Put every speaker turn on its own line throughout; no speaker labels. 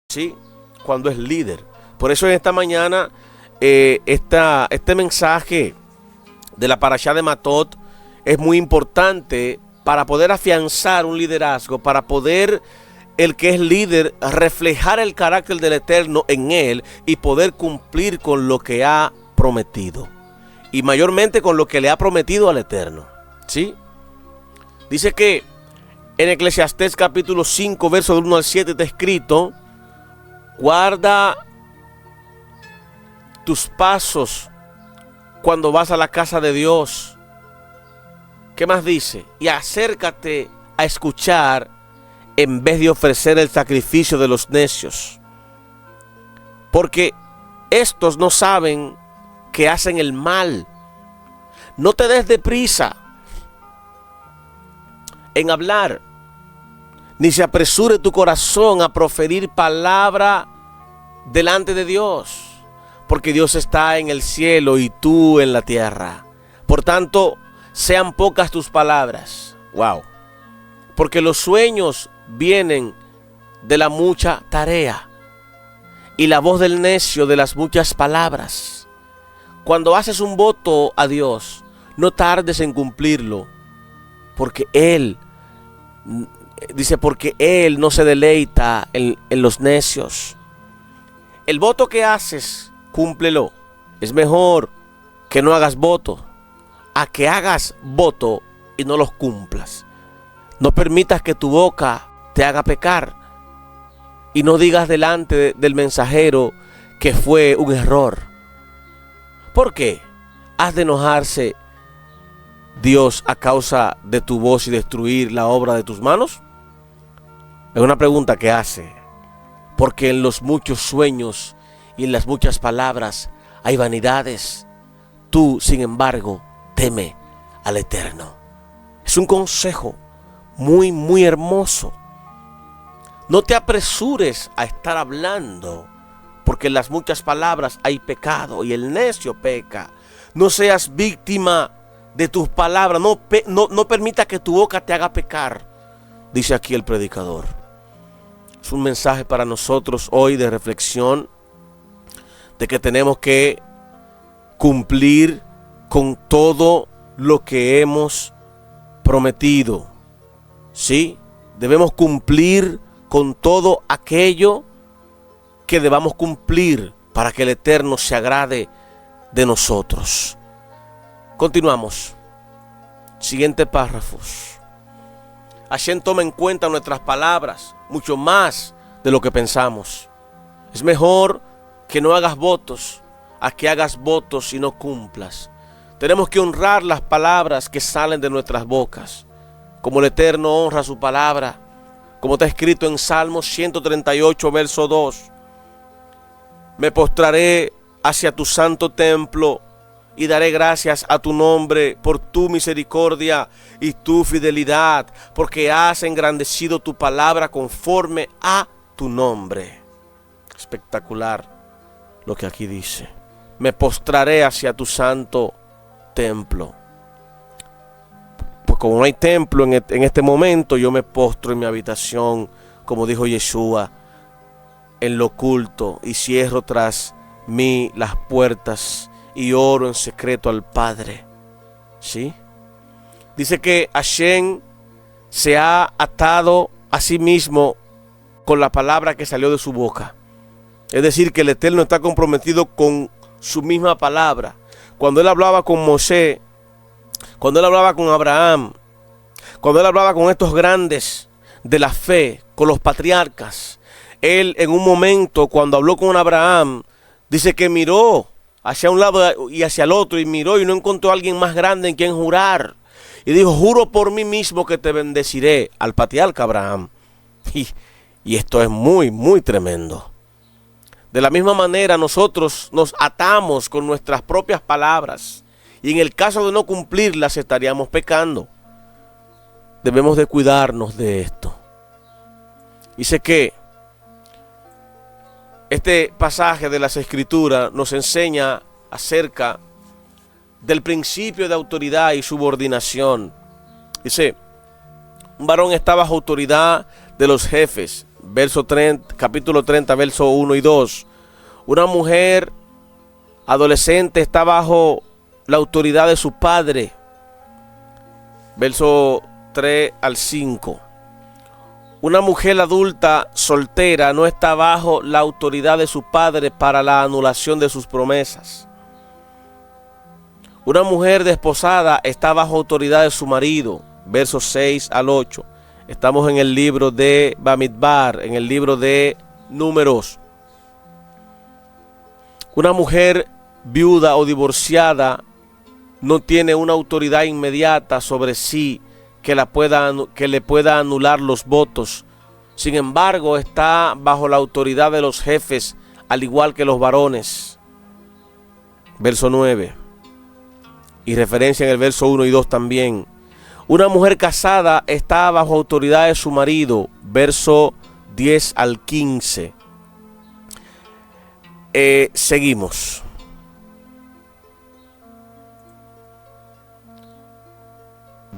¿sí? Cuando es líder. Por eso en esta mañana este mensaje de la parashá de Matot es muy importante para poder afianzar un liderazgo, para poder el que es líder reflejar el carácter del Eterno en él y poder cumplir con lo que ha prometido. Y mayormente con lo que le ha prometido al Eterno, ¿sí? Dice que en Eclesiastés capítulo 5, verso del 1 al 7 está escrito: guarda tus pasos cuando vas a la casa de Dios. ¿Qué más dice? Y acércate a escuchar en vez de ofrecer el sacrificio de los necios, porque estos no saben que hacen el mal. No te des deprisa en hablar, ni se apresure tu corazón a proferir palabra delante de Dios, porque Dios está en el cielo y tú en la tierra. Por tanto, sean pocas tus palabras. Wow. Porque los sueños vienen de la mucha tarea y la voz del necio de las muchas palabras. Cuando haces un voto a Dios, no tardes en cumplirlo, porque Él no se deleita en los necios. El voto que haces, cúmplelo. Es mejor que no hagas voto a que hagas voto y no los cumplas. No permitas que tu boca te haga pecar y no digas delante del mensajero que fue un error. ¿Por qué? ¿Has de enojarse Dios a causa de tu voz y destruir la obra de tus manos? Es una pregunta que hace, porque en los muchos sueños y en las muchas palabras hay vanidades. Tú, sin embargo, teme al Eterno. Es un consejo muy, muy hermoso. No te apresures a estar hablando, porque en las muchas palabras hay pecado y el necio peca. No seas víctima de tus palabras. No permita que tu boca te haga pecar, dice aquí el predicador. Es un mensaje para nosotros hoy de reflexión, de que tenemos que cumplir con todo lo que hemos prometido. ¿Sí? Debemos cumplir con todo aquello que debamos cumplir para que el Eterno se agrade de nosotros. Continuamos. Siguiente párrafos. Hashem toma en cuenta nuestras palabras mucho más de lo que pensamos. Es mejor que no hagas votos a que hagas votos y no cumplas. Tenemos que honrar las palabras que salen de nuestras bocas, como el Eterno honra su palabra, como está escrito en Salmos 138, verso 2. Me postraré hacia tu santo templo y daré gracias a tu nombre por tu misericordia y tu fidelidad, porque has engrandecido tu palabra conforme a tu nombre. Espectacular lo que aquí dice. Me postraré hacia tu santo templo. Pues como no hay templo en este momento, yo me postro en mi habitación, como dijo Yeshua, en lo oculto, y cierro tras mí las puertas y oro en secreto al Padre. ¿Sí? Dice que Hashem se ha atado a sí mismo con la palabra que salió de su boca. Es decir, que el Eterno está comprometido con su misma palabra. Cuando él hablaba con Moisés, cuando él hablaba con Abraham, cuando él hablaba con estos grandes de la fe, con los patriarcas, él en un momento, cuando habló con Abraham, dice que miró hacia un lado y hacia el otro, y miró y no encontró a alguien más grande en quien jurar. Y dijo: juro por mí mismo que te bendeciré, al patriarca Abraham. Y esto es muy, muy tremendo. De la misma manera, nosotros nos atamos con nuestras propias palabras, y en el caso de no cumplirlas estaríamos pecando. Debemos de cuidarnos de esto. Dice que este pasaje de las Escrituras nos enseña acerca del principio de autoridad y subordinación. Dice: un varón está bajo autoridad de los jefes capítulo 30, verso 1 y 2. Una mujer adolescente está bajo la autoridad de su padre. Verso 3 al 5. Una mujer adulta soltera no está bajo la autoridad de su padre para la anulación de sus promesas. Una mujer desposada está bajo autoridad de su marido. Versos 6 al 8. Estamos en el libro de Bamidbar, en el libro de Números. Una mujer viuda o divorciada no tiene una autoridad inmediata sobre sí que le pueda anular los votos. Sin embargo, está bajo la autoridad de los jefes, al igual que los varones. Verso 9. Y referencia en el verso 1 y 2 también. Una mujer casada está bajo autoridad de su marido. Verso 10 al 15. Seguimos.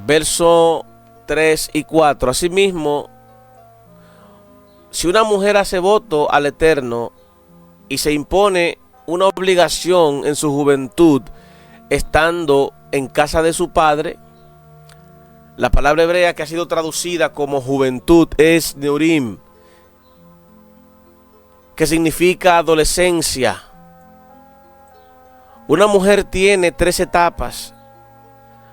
Verso 3 y 4. Asimismo, si una mujer hace voto al Eterno y se impone una obligación en su juventud, estando en casa de su padre, la palabra hebrea que ha sido traducida como juventud es neurim, que significa adolescencia. Una mujer tiene 3 etapas: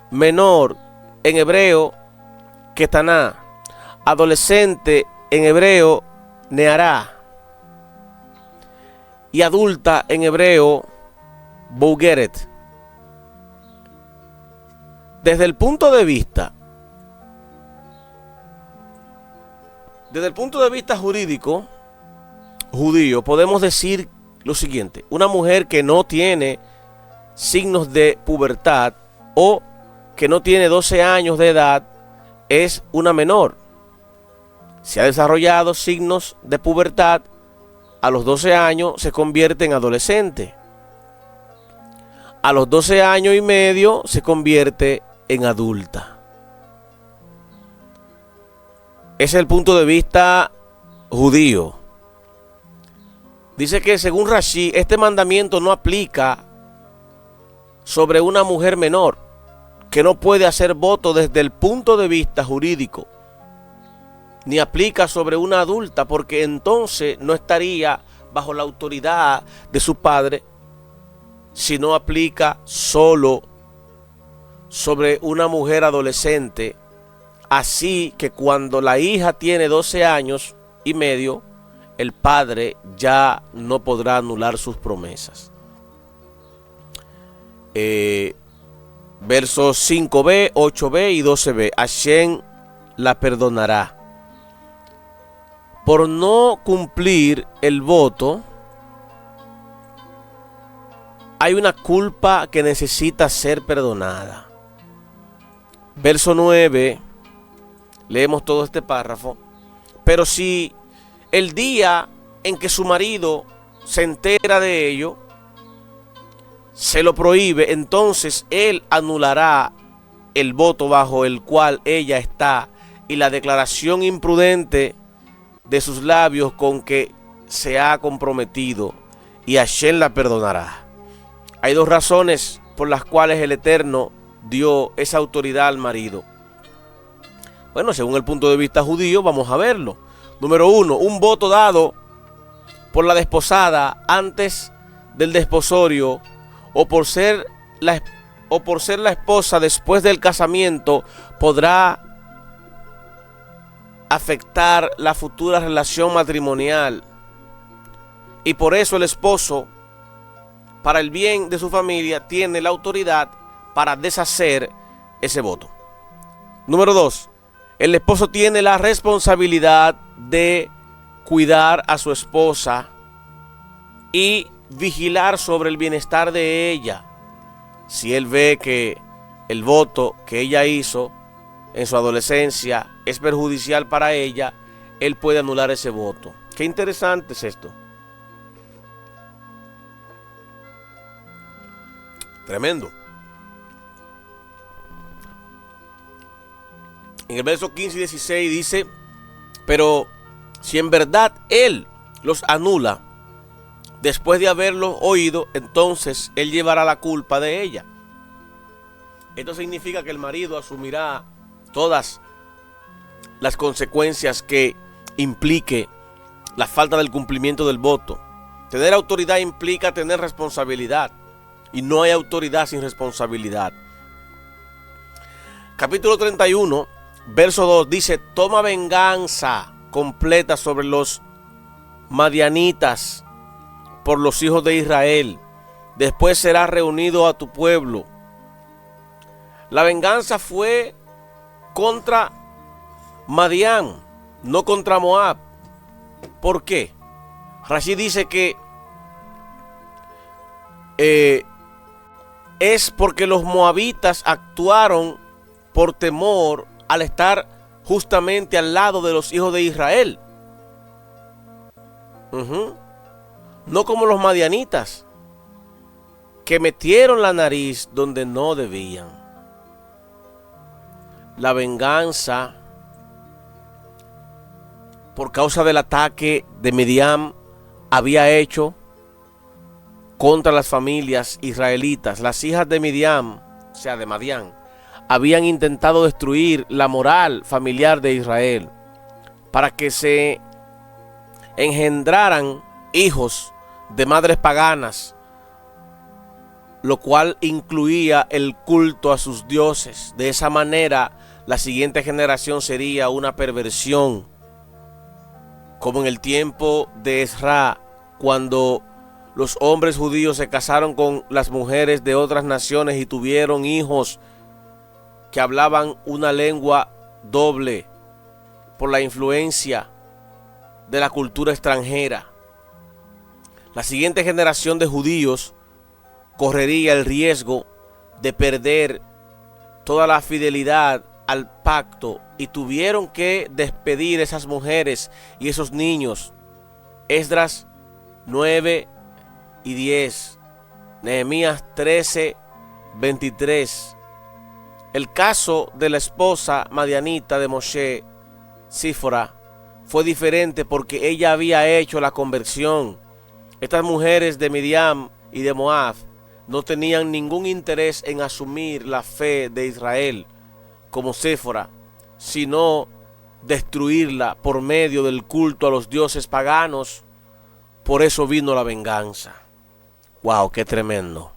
menor en hebreo, ketaná; adolescente en hebreo, neará; y adulta en hebreo, bougeret. Desde el punto de vista jurídico judío, podemos decir lo siguiente: una mujer que no tiene signos de pubertad o que no tiene 12 años de edad es una menor. Si ha desarrollado signos de pubertad, a los 12 años se convierte en adolescente. A los 12 años y medio se convierte en adulta. Ese es el punto de vista judío. Dice que según Rashi, este mandamiento no aplica sobre una mujer menor, que no puede hacer voto desde el punto de vista jurídico, ni aplica sobre una adulta, porque entonces no estaría bajo la autoridad de su padre, sino aplica solo sobre una mujer adolescente. Así que cuando la hija tiene 12 años y medio, el padre ya no podrá anular sus promesas. Versos 5b, 8b y 12b. Hashem la perdonará. Por no cumplir el voto, hay una culpa que necesita ser perdonada. Verso 9, leemos todo este párrafo. Pero si el día en que su marido se entera de ello, se lo prohíbe, entonces él anulará el voto bajo el cual ella está y la declaración imprudente de sus labios con que se ha comprometido, y Hashem la perdonará. Hay 2 razones por las cuales el Eterno dio esa autoridad al marido. Bueno, según el punto de vista judío, vamos a verlo. Número 1, un voto dado por la desposada antes del desposorio o por ser la esposa después del casamiento podrá afectar la futura relación matrimonial, y por eso el esposo, para el bien de su familia, tiene la autoridad para deshacer ese voto. Número 2, el esposo tiene la responsabilidad de cuidar a su esposa y vigilar sobre el bienestar de ella. Si él ve que el voto que ella hizo en su adolescencia es perjudicial para ella, él puede anular ese voto. Qué interesante es esto. Tremendo. En el verso 15 y 16 dice: pero Si en verdad él los anula después de haberlos oído, entonces él llevará la culpa de ella. Esto significa que el marido asumirá todas las consecuencias que implique la falta del cumplimiento del voto. Tener autoridad implica tener responsabilidad, y no hay autoridad sin responsabilidad. Capítulo 31, verso 2 dice: toma venganza completa sobre los madianitas por los hijos de Israel. Después será reunido a tu pueblo. La venganza fue contra Madián, no contra Moab. ¿Por qué? Rashi dice que es porque los moabitas actuaron por temor al estar justamente al lado de los hijos de Israel. No como los madianitas, que metieron la nariz donde no debían. La venganza por causa del ataque de Midian había hecho contra las familias israelitas. Las hijas de Midian, o sea de Madián, habían intentado destruir la moral familiar de Israel para que se engendraran hijos de madres paganas, lo cual incluía el culto a sus dioses. De esa manera, la siguiente generación sería una perversión, como en el tiempo de Ezra, cuando los hombres judíos se casaron con las mujeres de otras naciones y tuvieron hijos que hablaban una lengua doble por la influencia de la cultura extranjera. La siguiente generación de judíos correría el riesgo de perder toda la fidelidad al pacto y tuvieron que despedir esas mujeres y esos niños. Esdras 9 y 10, Nehemías 13, 23. El caso de la esposa madianita de Moshe, Sífora, fue diferente porque ella había hecho la conversión. Estas mujeres de Midian y de Moab no tenían ningún interés en asumir la fe de Israel como Sífora, sino destruirla por medio del culto a los dioses paganos. Por eso vino la venganza. ¡Wow! ¡Qué tremendo!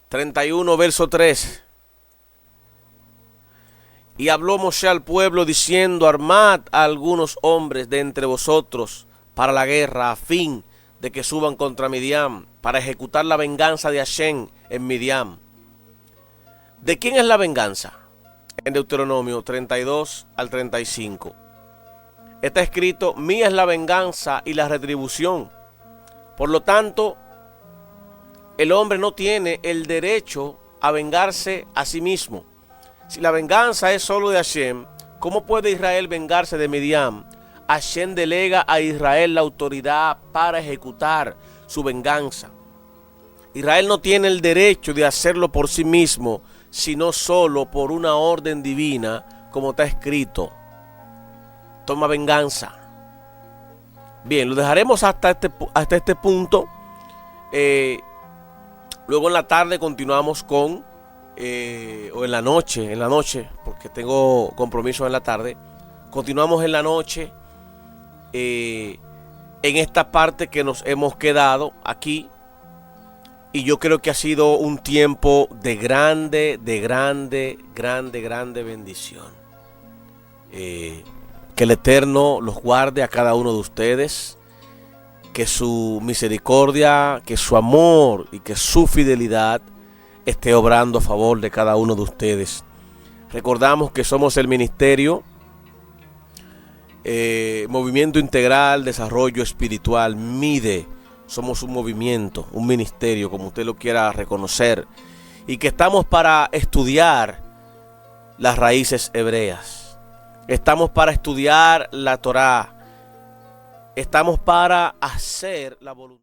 31, verso 3. Y habló Moshe al pueblo diciendo: armad a algunos hombres de entre vosotros para la guerra, a fin de que suban contra Midian, para ejecutar la venganza de Hashem en Midian. ¿De quién es la venganza? En Deuteronomio 32 al 35. Está escrito: mía es la venganza y la retribución. Por lo tanto, el hombre no tiene el derecho a vengarse a sí mismo. Si la venganza es solo de Hashem, ¿cómo puede Israel vengarse de Midian? Hashem delega a Israel la autoridad para ejecutar su venganza. Israel no tiene el derecho de hacerlo por sí mismo, sino solo por una orden divina, como está escrito: toma venganza. Bien, lo dejaremos hasta este punto. Luego en la tarde continuamos con, o en la noche, porque tengo compromisos en la tarde. Continuamos en la noche, en esta parte que nos hemos quedado aquí. Y yo creo que ha sido un tiempo de grande bendición. Que el Eterno los guarde a cada uno de ustedes. Que su misericordia, que su amor y que su fidelidad esté obrando a favor de cada uno de ustedes. Recordamos que somos el ministerio Movimiento Integral Desarrollo Espiritual, MIDE. Somos un movimiento, un ministerio, como usted lo quiera reconocer, y que estamos para estudiar las raíces hebreas. Estamos para estudiar la Torá. Estamos para hacer la voluntad.